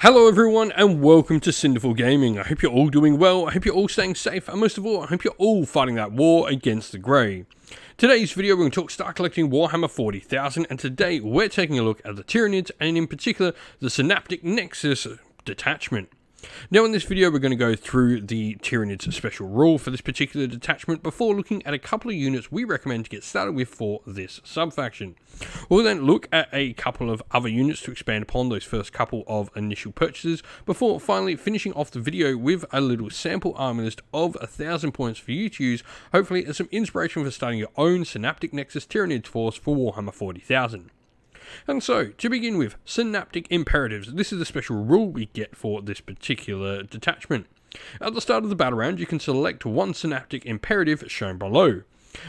Hello everyone and welcome to Cinderful Gaming. I hope you're all doing well, I hope you're all staying safe, and most of all, I hope you're all fighting that war against the Grey. Today's video we're going to talk start collecting Warhammer 40,000, and today we're taking a look at the Tyranids, and in particular the Synaptic Nexus detachment. Now in this video we're going to go through the Tyranids special rule for this particular detachment before looking at a couple of units we recommend to get started with for this subfaction. We'll then look at a couple of other units to expand upon those first couple of initial purchases before finally finishing off the video with a little sample army list of 1,000 points for you to use, hopefully as some inspiration for starting your own Synaptic Nexus Tyranids force for Warhammer 40,000. And so, to begin with, Synaptic Imperatives. This is the special rule we get for this particular detachment. At the start of the battle round, you can select one Synaptic Imperative shown below.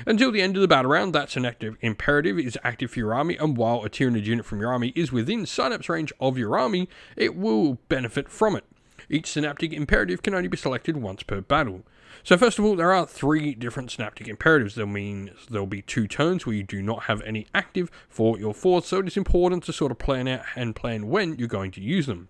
Until the end of the battle round, that Synaptic Imperative is active for your army, and while a Tyranid unit from your army is within synapse range of your army, it will benefit from it. Each Synaptic Imperative can only be selected once per battle. So first of all, there are 3 different Synaptic Imperatives. That means there'll be 2 turns where you do not have any active for your force, so it is important to sort of plan out and plan when you're going to use them.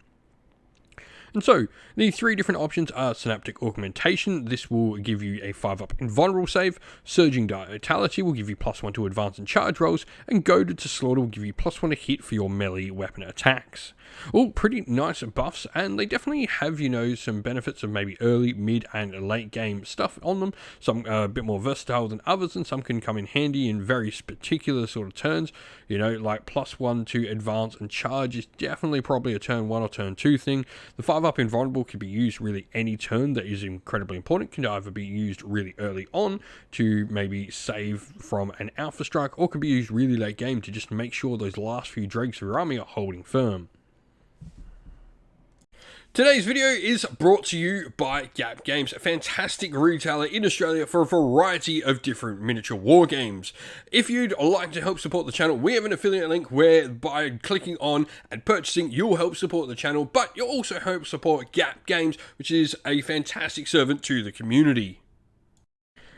And so, the 3 different options are Synaptic Augmentation. This will give you a 5-up invulnerable save. Surging Vitality will give you +1 to advance and charge rolls. And Goaded to Slaughter will give you +1 to hit for your melee weapon attacks. All pretty nice buffs, and they definitely have, some benefits of maybe early, mid, and late game stuff on them. Some are a bit more versatile than others, and some can come in handy in very particular sort of turns. Like +1 to advance and charge is definitely probably a turn 1 or turn 2 thing. The 5-up invulnerable can be used really any turn that is incredibly important. Can either be used really early on to maybe save from an alpha strike, or can be used really late game to just make sure those last few dregs of your army are holding firm. Today's video is brought to you by Gap Games, a fantastic retailer in Australia for a variety of different miniature war games. If you'd like to help support the channel, we have an affiliate link where by clicking on and purchasing, you'll help support the channel, but you'll also help support Gap Games, which is a fantastic servant to the community.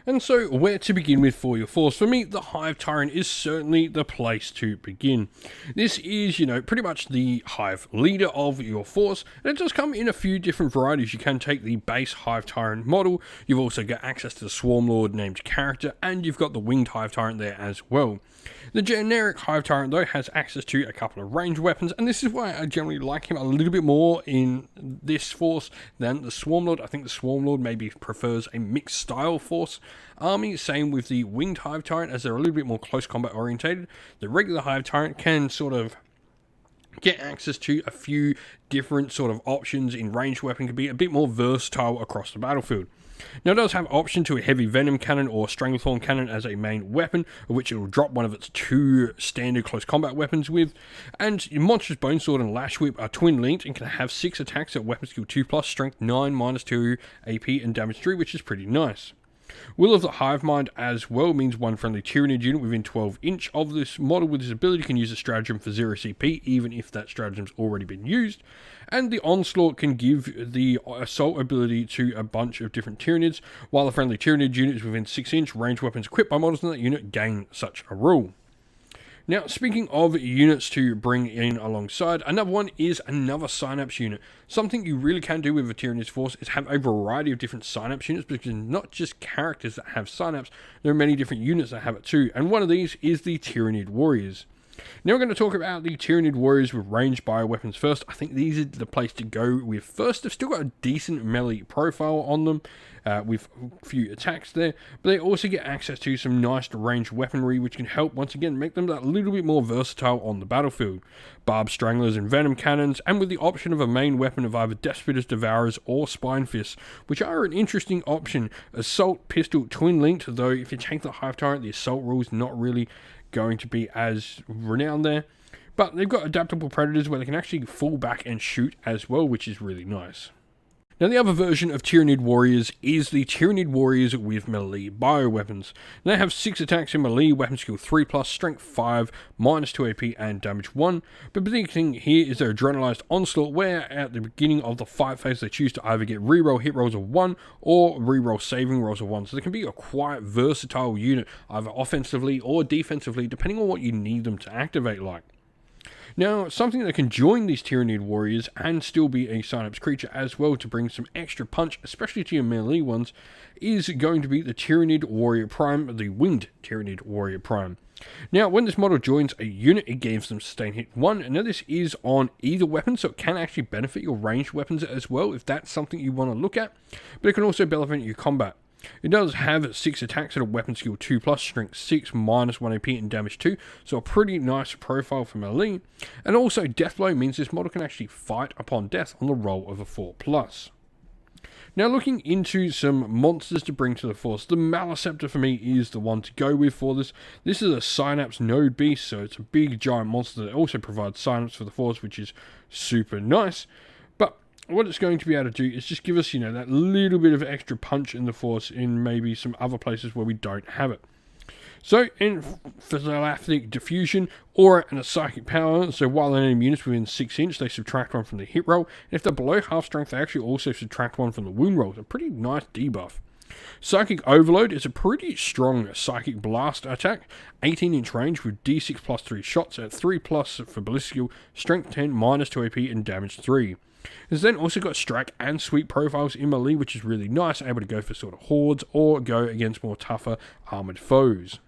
And so, where to begin with for your force? For me, the Hive Tyrant is certainly the place to begin. This is, pretty much the Hive leader of your force, and it does come in a few different varieties. You can take the base Hive Tyrant model, you've also got access to the Swarmlord named character, and you've got the Winged Hive Tyrant there as well. The generic Hive Tyrant, though, has access to a couple of ranged weapons, and this is why I generally like him a little bit more in this force than the Swarmlord. I think the Swarmlord maybe prefers a mixed style force army, same with the Winged Hive Tyrant, as they're a little bit more close combat orientated. The regular Hive Tyrant can sort of get access to a few different sort of options in ranged weapon, can be a bit more versatile across the battlefield. Now it does have option to a heavy venom cannon or stranglethorn cannon as a main weapon, of which it will drop one of its 2 standard close combat weapons with, and Monstrous Bone Sword and Lash Whip are twin linked and can have 6 attacks at weapon skill 2+, strength 9, -2 AP and damage 3, which is pretty nice. Will of the Hive Mind as well means one friendly Tyranid unit within 12 inch of this model with this ability can use a stratagem for 0 CP, even if that stratagem's already been used. And the Onslaught can give the assault ability to a bunch of different Tyranids, while the friendly Tyranid unit is within 6 inch, ranged weapons equipped by models in that unit gain such a rule. Now, speaking of units to bring in alongside, another one is another Synapse unit. Something you really can do with a Tyranid's force is have a variety of different Synapse units, because not just characters that have Synapse, there are many different units that have it too, and one of these is the Tyranid Warriors. Now we're going to talk about the Tyranid Warriors with ranged bioweapons first. I think these are the place to go with first. They've still got a decent melee profile on them, with a few attacks there, but they also get access to some nice ranged weaponry, which can help once again make them that little bit more versatile on the battlefield. Barbed Stranglers and Venom Cannons, and with the option of a main weapon of either Despotus Devourers or Spine Fists, which are an interesting option. Assault Pistol twin linked, though if you take the Hive Tyrant, the assault rule is not really going to be as renowned there, but they've got adaptable predators where they can actually fall back and shoot as well, which is really nice. Now the other version of Tyranid Warriors is the Tyranid Warriors with melee bioweapons. They have 6 attacks in melee, weapon skill 3+, strength 5, -2 AP and damage 1, but the big thing here is their Adrenalized Onslaught, where at the beginning of the fight phase they choose to either get reroll hit rolls of 1 or reroll saving rolls of 1, so they can be a quite versatile unit, either offensively or defensively, depending on what you need them to activate like. Now, something that can join these Tyranid warriors and still be a Synapse creature as well to bring some extra punch, especially to your melee ones, is going to be the Tyranid Warrior Prime, the Winged Tyranid Warrior Prime. Now, when this model joins a unit, it gives them Sustain Hit 1. Now, this is on either weapon, so it can actually benefit your ranged weapons as well, if that's something you want to look at. But it can also benefit your combat. It does have 6 attacks at a weapon skill 2+, strength 6, minus 1 AP and damage 2, so a pretty nice profile for melee. And also, Deathblow means this model can actually fight upon death on the roll of a 4+. Now, looking into some monsters to bring to the force, the Maleceptor for me is the one to go with for this. This is a Synapse node beast, so it's a big giant monster that also provides Synapse for the force, which is super nice. But what it's going to be able to do is just give us, that little bit of extra punch in the force in maybe some other places where we don't have it. So, in Synaptic Diffusion, Aura, and a Psychic Power, so while an enemy unit's within 6 inch, they subtract 1 from the hit roll, and if they're below half strength, they actually also subtract 1 from the wound roll. It's a pretty nice debuff. Psychic Overload is a pretty strong Psychic Blast attack, 18 inch range with D6 plus 3 shots at 3+ for ballistical, strength 10, minus 2 AP, and damage 3. It's then also got strike and sweep profiles in melee, which is really nice, able to go for sort of hordes or go against more tougher armoured foes.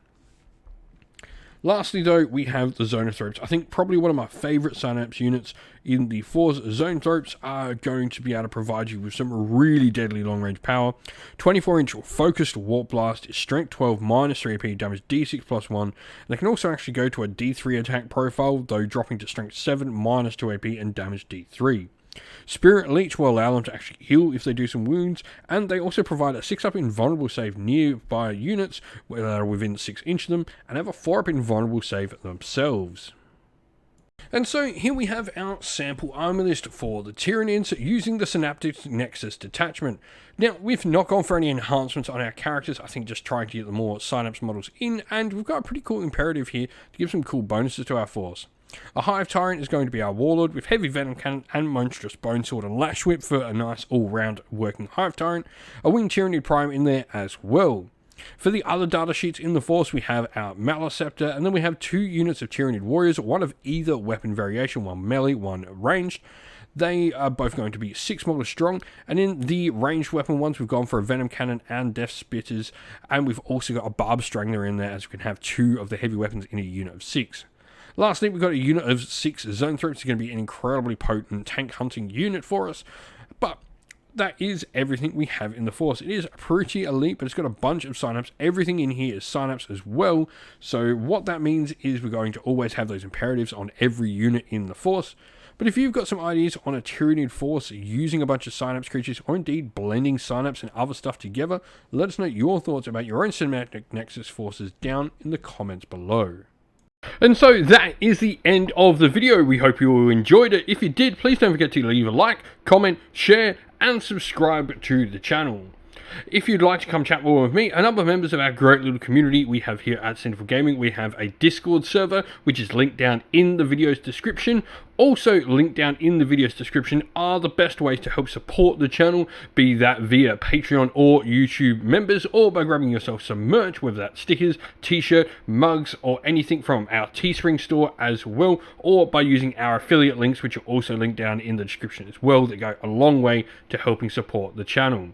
Lastly, though, we have the Zoanthropes. I think probably one of my favourite Synapse units in the force. Zoanthropes are going to be able to provide you with some really deadly long-range power. 24-inch focused Warp Blast is strength 12, minus 3 AP, damage D6 plus 1. And they can also actually go to a D3 attack profile, though dropping to strength 7, minus 2 AP, and damage D3. Spirit Leech will allow them to actually heal if they do some wounds, and they also provide a 6-up invulnerable save nearby units that are within 6 inch of them, and have a 4-up invulnerable save themselves. And so here we have our sample armor list for the Tyranids using the Synaptic Nexus detachment. Now, we've not gone for any enhancements on our characters, I think just trying to get the more Synapse models in, and we've got a pretty cool imperative here to give some cool bonuses to our force. A Hive Tyrant is going to be our Warlord with Heavy Venom Cannon and Monstrous Bone Sword and Lash Whip for a nice all-round working Hive Tyrant. A Winged Tyranid Prime in there as well. For the other data sheets in the force, we have our Maleceptor, and then we have 2 units of Tyranid Warriors, one of either weapon variation, one melee, one ranged. They are both going to be 6 models strong, and in the ranged weapon ones, we've gone for a Venom Cannon and Death Spitters, and we've also got a Barb Strangler in there, as we can have 2 of the heavy weapons in a unit of 6. Lastly, we've got a unit of 6 Zoanthropes. It's going to be an incredibly potent tank hunting unit for us, but that is everything we have in the force. It is pretty elite, but it's got a bunch of Synapse. Everything in here is Synapse as well, so what that means is we're going to always have those imperatives on every unit in the force. But if you've got some ideas on a Tyranid force using a bunch of Synapse creatures, or indeed blending Synapse and other stuff together, let us know your thoughts about your own Synaptic Nexus forces down in the comments below. And so that is the end of the video. We hope you all enjoyed it. If you did, please don't forget to leave a like, comment, share, and subscribe to the channel. If you'd like to come chat more with me and other members of our great little community we have here at Sinful Gaming, we have a Discord server, which is linked down in the video's description. Also linked down in the video's description are the best ways to help support the channel, be that via Patreon or YouTube members, or by grabbing yourself some merch, whether that's stickers, t-shirt, mugs, or anything from our Teespring store as well, or by using our affiliate links, which are also linked down in the description as well, that go a long way to helping support the channel.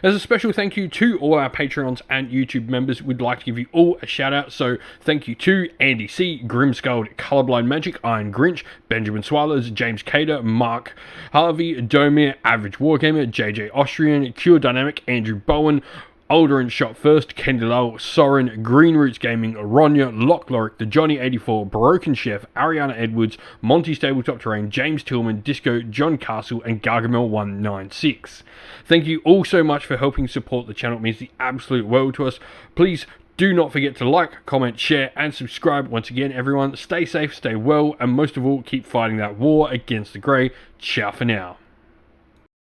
As a special thank you to all our Patreons and YouTube members, we'd like to give you all a shout out. So thank you to Andy C, Grimskull, Colorblind Magic, Iron Grinch, Benjamin Swallows, James Cater, Mark Harvey, Domir, Average Wargamer, JJ Austrian, Cure Dynamic, Andrew Bowen, Alderin Shot First, Kendi Lull, Soren, Green Roots Gaming, Ronya, Lock Lorick, The Johnny 84, Broken Chef, Ariana Edwards, Monty Stabletop Terrain, James Tillman, Disco, John Castle, and Gargamel 196. Thank you all so much for helping support the channel. It means the absolute world to us. Please do not forget to like, comment, share, and subscribe. Once again, everyone, stay safe, stay well, and most of all, keep fighting that war against the grey. Ciao for now.